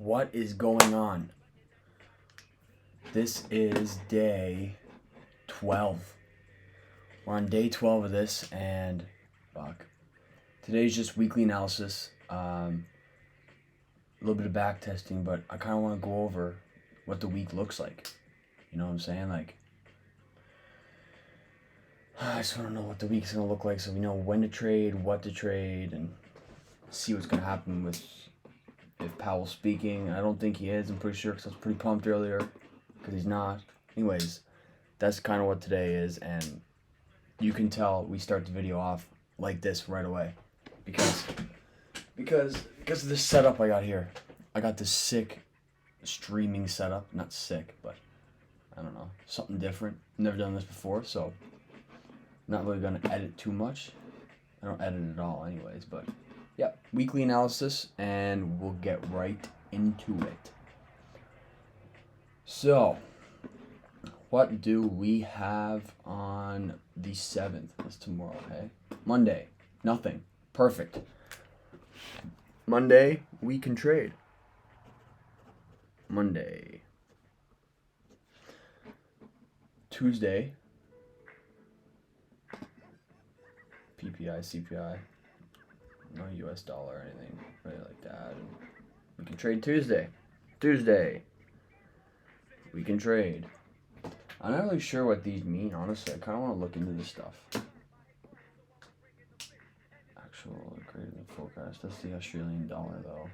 What is going on? This is day 12. We're on day 12 of this, and fuck. Today's just weekly analysis. A little bit of back testing, but I kind of want to go over what the week looks like. You know what I'm saying? Like, I just want to know what the week's going to look like so we know when to trade, what to trade, and see what's going to happen with if Powell's speaking. I don't think he is. I'm pretty sure because I was pretty pumped earlier because he's not. Anyways, that's kind of what today is, and you can tell we start the video off like this right away because of this setup I got here. I got this sick streaming setup. Not sick, but I don't know, something different. Never done this before, so I'm not really gonna edit too much. I don't edit at all anyways, but yeah, weekly analysis, and we'll get right into it. So, what do we have on the 7th? That's tomorrow, okay? Monday, nothing. Perfect. Monday, we can trade. Monday. Tuesday, PPI, CPI. No US dollar or anything really like that. And we can trade Tuesday. We can trade. I'm not really sure what these mean, honestly. I kind of want to look into this stuff. Actual greater than forecast. That's the Australian dollar, though.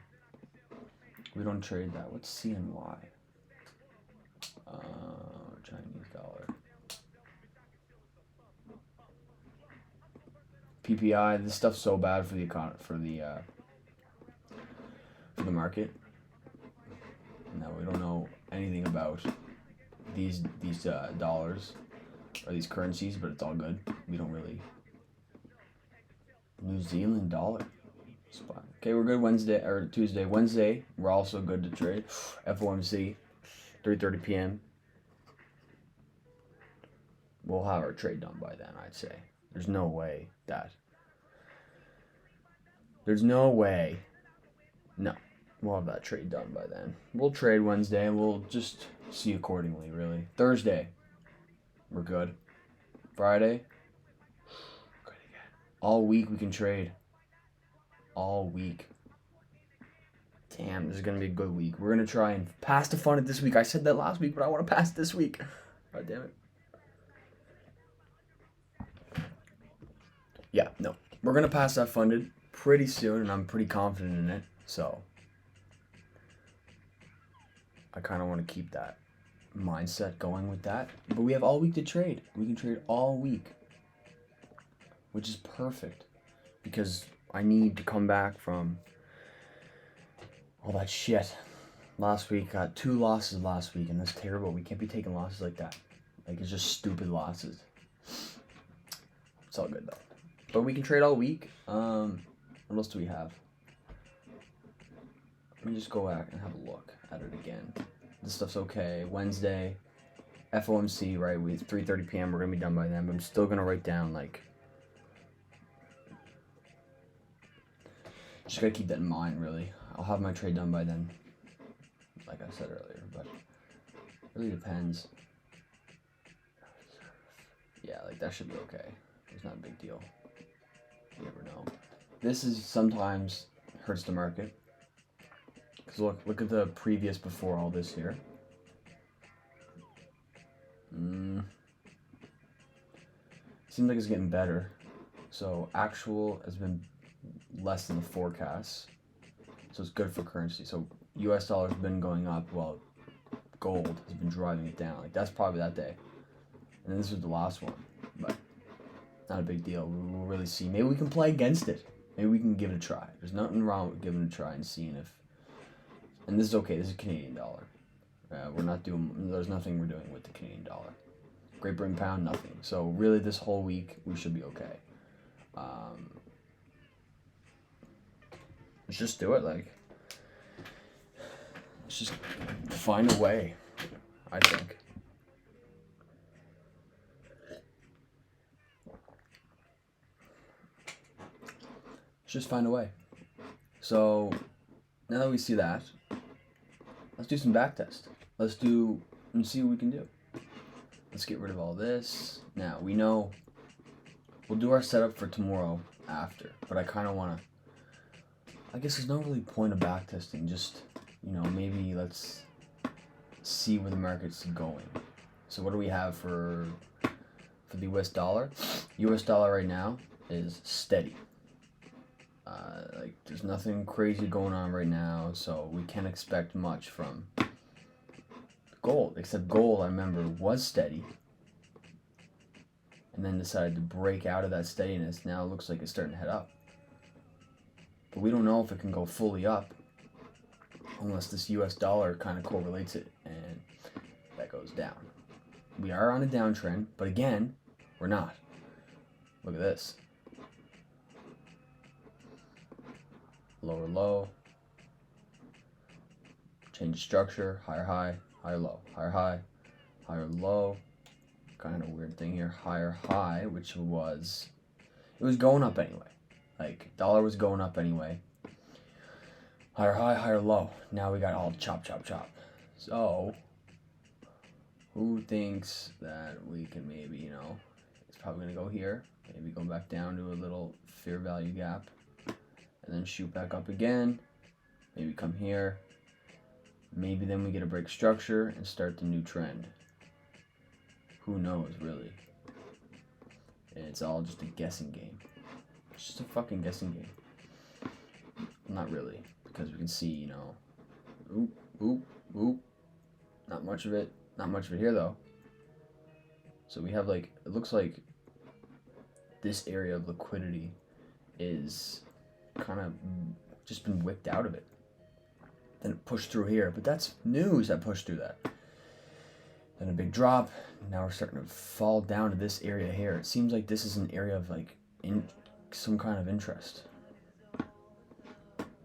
We don't trade that. What's CNY? Chinese dollar. PPI. This stuff's so bad for the for the market. No, we don't know anything about these dollars or these currencies, but it's all good. We don't really. New Zealand dollar. Spot. Okay, we're good Wednesday or Tuesday. Wednesday, we're also good to trade. FOMC, 3:30 p.m. We'll have our trade done by then, I'd say. There's no way. No. We'll have that trade done by then. We'll trade Wednesday and we'll just see accordingly, really. Thursday, we're good. Friday, good again. All week we can trade. All week. Damn, this is going to be a good week. We're going to try and pass the funded this week. I said that last week, but I want to pass this week. God damn it. Yeah, no. We're going to pass that funded pretty soon, and I'm pretty confident in it. So, I kind of want to keep that mindset going with that. But we have all week to trade. We can trade all week, which is perfect because I need to come back from all that shit. Last week, got 2 losses last week, and that's terrible. We can't be taking losses like that. Like, it's just stupid losses. It's all good, though. But we can trade all week. What else do we have? Let me just go back and have a look at it again. This stuff's okay. Wednesday, FOMC, right? 3:30 p.m. We're going to be done by then. But I'm still going to write down, like, just got to keep that in mind, really. I'll have my trade done by then, like I said earlier. But it really depends. Yeah, like, that should be okay. It's not a big deal. You never know. This is sometimes hurts the market. Because look at the previous before all this here. Seems like it's getting better. So actual has been less than the forecast. So it's good for currency. So US dollar has been going up while gold has been driving it down. Like, that's probably that day. And then this was the last one. But not a big deal. We'll really see. Maybe we can play against it. Maybe we can give it a try. There's nothing wrong with giving it a try and seeing if. And this is okay. This is Canadian dollar. We're not doing. There's nothing we're doing with the Canadian dollar. Great Britain pound, nothing. So really, this whole week we should be okay. Let's just do it. Like, let's just find a way. I think. Just find a way. So now that we see that, let's do some back test. Let's do and see what we can do. Let's get rid of all this. Now we know we'll do our setup for tomorrow after, but I kind of want to. I guess there's no really point of back testing. Just, you know, maybe let's see where the market's going. So what do we have for the US dollar? US dollar right now is steady. Like there's nothing crazy going on right now, so we can't expect much from gold. Except gold, I remember, was steady, and then decided to break out of that steadiness. Now it looks like it's starting to head up, but we don't know if it can go fully up unless this US dollar kind of correlates it and that goes down. We are on a downtrend, but again, we're not. Look at this. Lower low. Change structure. Higher high, higher low. Higher high, higher low. Kind of weird thing here. Higher high, which was, it was going up anyway. Like, dollar was going up anyway. Higher high, higher low. Now we got all chop, chop, chop. So, who thinks that we can maybe, you know, it's probably going to go here. Maybe go back down to a little fair value gap. And then shoot back up again. Maybe come here. Maybe then we get a break structure and start the new trend. Who knows, really? And it's all just a guessing game. It's just a fucking guessing game. Not really, because we can see, you know, oop, oop, oop. Not much of it. Not much of it here, though. So we have, like, it looks like this area of liquidity is kind of just been whipped out of it. Then it pushed through here, but that's news that pushed through that. Then a big drop. Now we're starting to fall down to this area here. It seems like this is an area of like some kind of interest.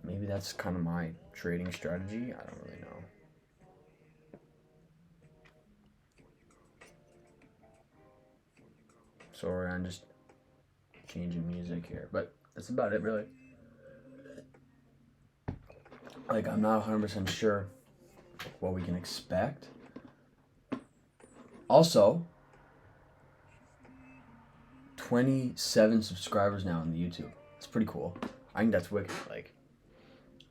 Maybe that's kind of my trading strategy. I don't really know. So we're on just changing music here, but that's about it, really. Like, I'm not 100% sure what we can expect. Also, 27 subscribers now on the YouTube. It's pretty cool. I think that's wicked. Like,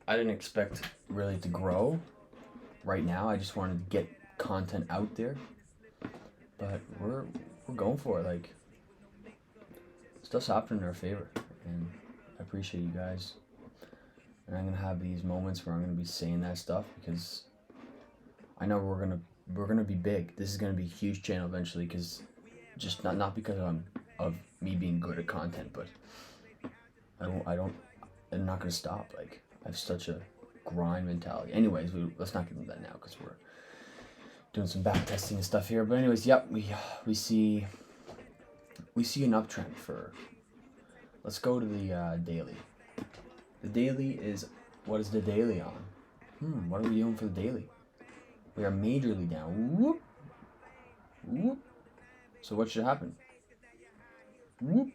I didn't expect really to grow right now. I just wanted to get content out there. But we're going for it. Like, stuff's happening in our favor, and I appreciate you guys. And I'm gonna have these moments where I'm gonna be saying that stuff because I know we're gonna be big. This is gonna be a huge channel eventually, because just not because of me being good at content, but I'm not gonna stop. Like, I have such a grind mentality. Anyways, let's not get into that now because we're doing some back testing and stuff here. But anyways, yep, we see an uptrend for. Let's go to the daily. The daily is, what is the daily on? What are we doing for the daily? We are majorly down. Whoop. Whoop. So what should happen? Whoop.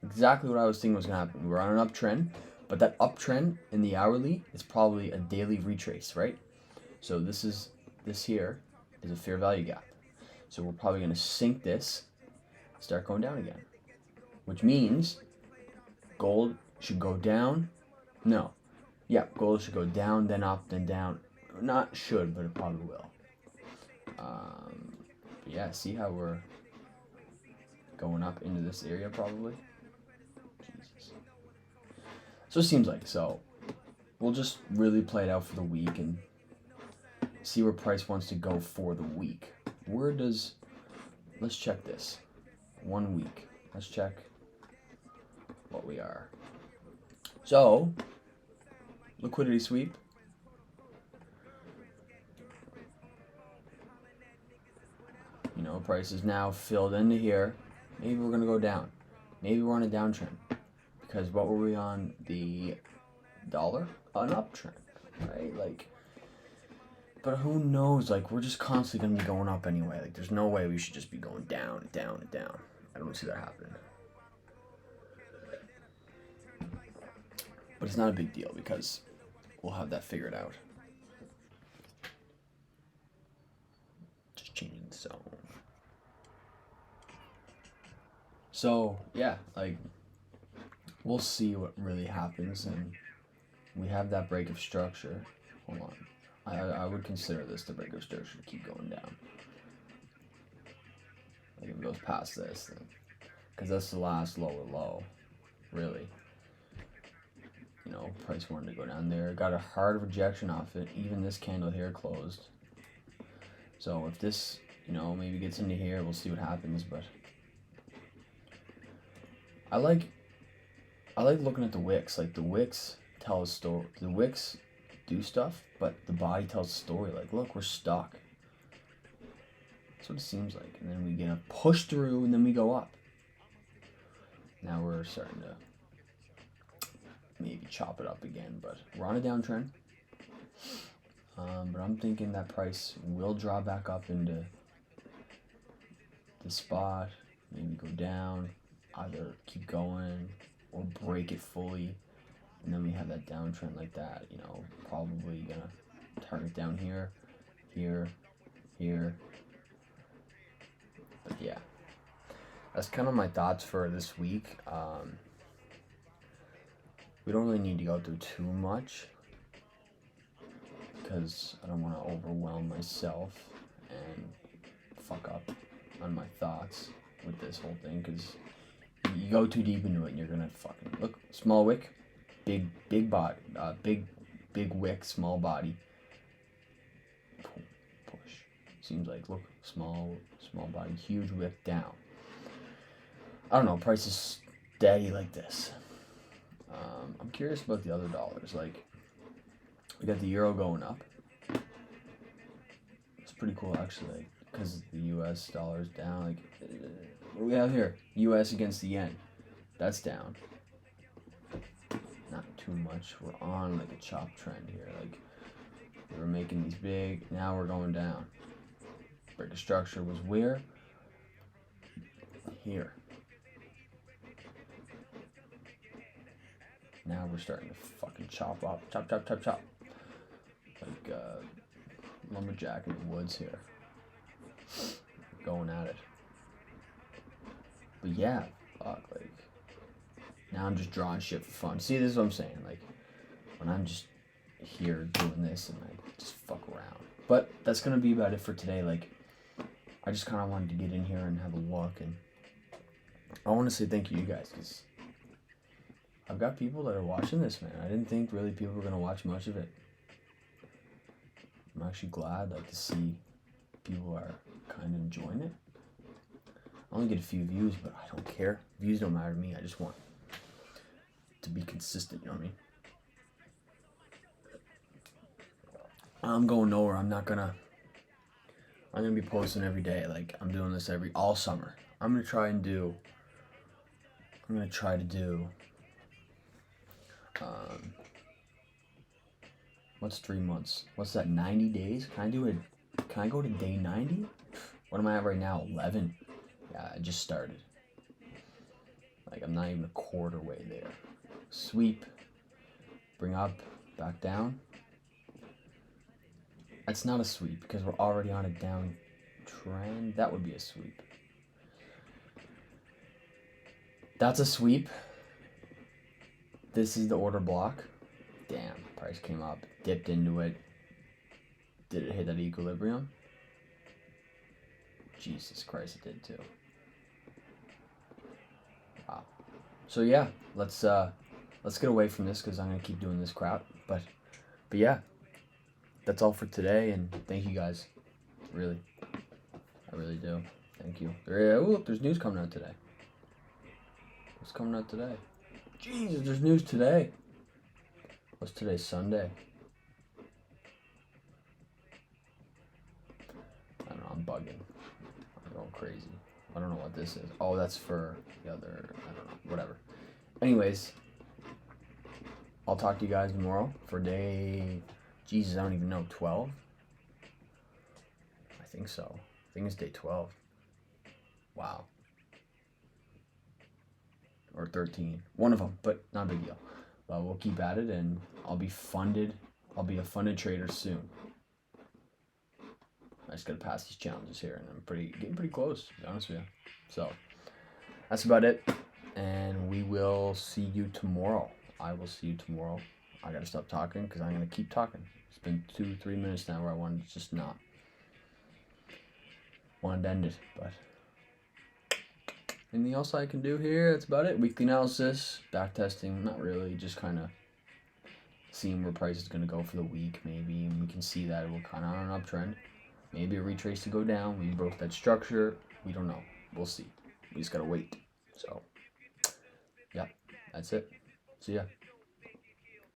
Exactly what I was thinking was going to happen. We're on an uptrend, but that uptrend in the hourly is probably a daily retrace, right? So this here is a fair value gap. So we're probably going to sink this, start going down again, which means gold should go down. No. Yeah, gold should go down, then up, then down. Not should, but it probably will. Yeah, see how we're going up into this area probably? Jesus. So it seems like. So we'll just really play it out for the week and see where price wants to go for the week. Let's check this. 1 week. Let's check what we are. So, liquidity sweep. You know, price is now filled into here. Maybe we're going to go down. Maybe we're on a downtrend. Because what were we on? The dollar? An uptrend, right? Like, but who knows? Like, we're just constantly going to be going up anyway. Like, there's no way we should just be going down and down and down. I don't see that happening. But it's not a big deal because we'll have that figured out. So yeah, like we'll see what really happens, and we have that break of structure. Hold on, I would consider this the break of structure to keep going down. Like if it goes past this, then because that's the last lower low, really. You know, price wanted to go down there. Got a hard rejection off it. Even this candle here closed. So if this, you know, maybe gets into here, we'll see what happens. But I like looking at the wicks. Like the wicks tell a story. The wicks do stuff, but the body tells a story. Like, look, we're stuck. That's what it seems like. And then we get a push through, and then we go up. Now we're starting to maybe chop it up again, but we're on a downtrend. But I'm thinking that price will draw back up into the spot, maybe go down, either keep going or break it fully, and then we have that downtrend like that. You know, probably gonna target down here, here, here. But yeah, that's kind of my thoughts for this week. We don't really need to go through too much because I don't want to overwhelm myself and fuck up on my thoughts with this whole thing, because you go too deep into it and you're gonna fucking look. Small wick, big body, big wick, small body, push. Seems like, look, small body, huge wick down. I don't know, price is steady like this. I'm curious about the other dollars. Like, we got the euro going up. It's pretty cool actually, like, because the US dollar is down. Like, what do we have here? US against the yen. That's down. Not too much. We're on like a chop trend here. Like, we were making these big. Now we're going down. Break of structure was where? Here. Now we're starting to fucking chop up. Chop. Like lumberjack in the woods here. Going at it. But yeah, fuck, like, now I'm just drawing shit for fun. See, this is what I'm saying. Like, when I'm just here doing this and I just fuck around. But that's gonna be about it for today. Like, I just kind of wanted to get in here and have a look, and I want to say thank you, guys, because I've got people that are watching this, man. I didn't think really people were gonna watch much of it. I'm actually glad, like, to see people are kind of enjoying it. I only get a few views, but I don't care. Views don't matter to me. I just want to be consistent, you know what I mean? I'm going nowhere. I'm gonna be posting every day. Like, I'm doing this all summer. I'm gonna try to do what's 3 months? What's that, 90 days? Can I go to day 90? What am I at right now? 11. Yeah, I just started. Like, I'm not even a quarter way there. Sweep, bring up, back down. That's not a sweep because we're already on a down trend. That would be a sweep. That's a sweep. This is the order block. Damn, price came up, dipped into it. Did it hit that equilibrium? Jesus Christ, it did too. Wow. So yeah, let's get away from this because I'm gonna keep doing this crap. But yeah, that's all for today, and thank you guys. Really, I really do. Thank you. There's news coming out today. What's coming out today? Jesus, there's news today. What's today? Sunday. I don't know. I'm bugging. I'm going crazy. I don't know what this is. Oh, that's for the other. I don't know. Whatever. Anyways, I'll talk to you guys tomorrow for day. Jesus, I don't even know. 12. I think so. I think it's day 12. Wow. Or 13. One of them, but not a big deal. But we'll keep at it, and I'll be funded. I'll be a funded trader soon. I just gotta pass these challenges here, and I'm getting pretty close, to be honest with you. So, that's about it. And we will see you tomorrow. I will see you tomorrow. I gotta stop talking because I'm gonna keep talking. It's been 2-3 minutes now where I wanted to just not wanted to end it, but anything else I can do here? That's about it. Weekly analysis, back testing, not really, just kind of seeing where price is gonna go for the week, maybe, and we can see that we're kind of on an uptrend. Maybe a retrace to go down. We broke that structure. We don't know. We'll see. We just gotta wait. So, yeah, that's it. See ya.